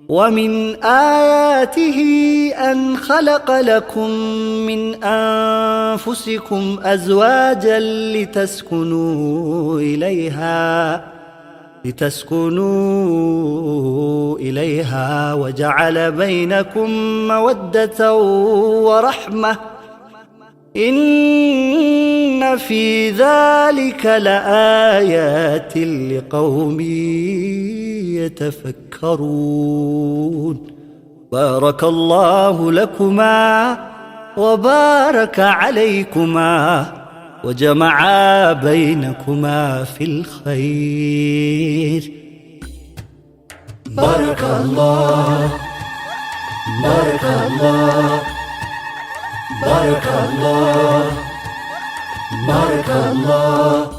ومن آياته أن خلق لكم من أنفسكم أزواجا لتسكنوا إليها وجعل بينكم مودة ورحمة إن في ذلك لآيات لقوم يتفكرون. بارك الله لكما وبارك عليكما وجمع بينكما في الخير. بارك الله بارك الله بارك الله بارك الله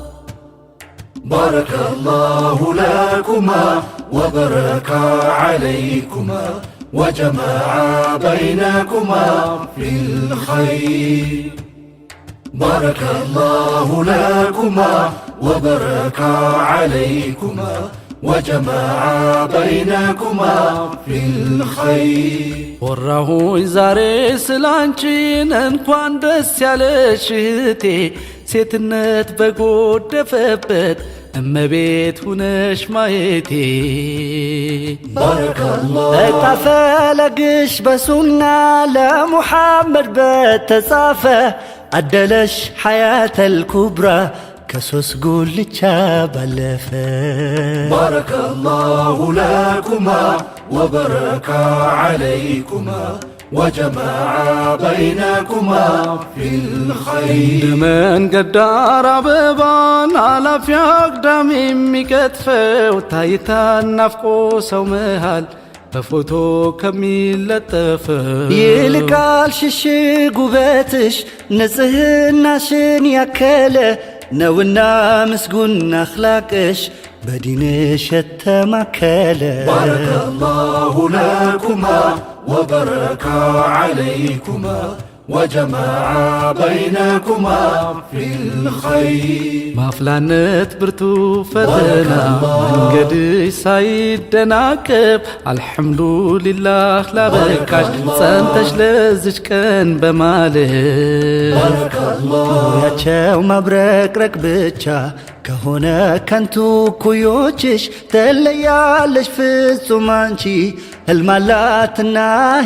بارك الله لكما وبارك عليكما وجمع بينكما في الخير. بارك الله لكما وبارك عليكما وجمع بينكما في الخير. ወራሁኝ ዛሬ ስላንቺን እንኳን ደስ ያለሽ እህቴ ሴትነት በጎደፈበት እመቤት ሁነሽ ማየቴ። ባረከላህ እጣፈለግሽ በሱና ለሙሐመድ በተጻፈ አደለሽ ሐያተል ኩብራ ከሶስት ጉልቻ ባለፈ። ባረከላሁ ለኩማ ወበረካ ዓለይኩማ ወጀመዐ በይነኩማ ፊል ኸይር። መንገድ ዳር አበባን አላፊ አግዳሚ የሚቀጥፈው ታይታን ናፍቆ ሰው መሃል በፎቶ ከሚለጠፈው ይልቃል ሽሽግ ውበትሽ ንጽህናሽን ያከለ ነውና ምስጉን አኽላቅሽ በዲንሽ የተማከለ። ባረከላሁ ለኩማ ወበረካ ዓለይኩማ ወጀመዐ በይነኩማ ፊል ኸይር። ማፍላነት ብርቱ ፈተና መንገድሽ ሳይደናቀፍ አልሐምዱሊላህ ላበቃሽ ጸንተሽ ለዝች ቀን በማለት ያቸው መብረቅረቅ ብቻ ከሆነ ከንቱ ኩዮችሽ ተለያለሽ ፍጹም አንቺ ህልማላትና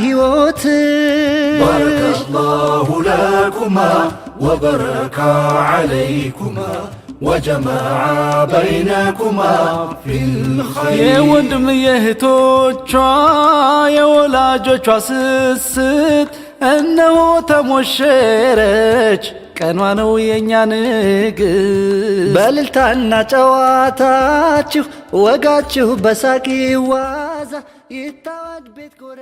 ሕይወትሽ። ባረከላሁ ለኩማ ወበረካ ዓለይኩማ ወጀመዐ በይነኩማ ፊል ኸይር። የወንድም የእህቶቿ የወላጆቿ ስስት እነሆ ተሞሸረች ቀኗ ነው የእኛ ንግሥት። በእልልታና ጨዋታችሁ ወጋችሁ በሳቅ ዋዛ ይታወድ ቤት ጎረ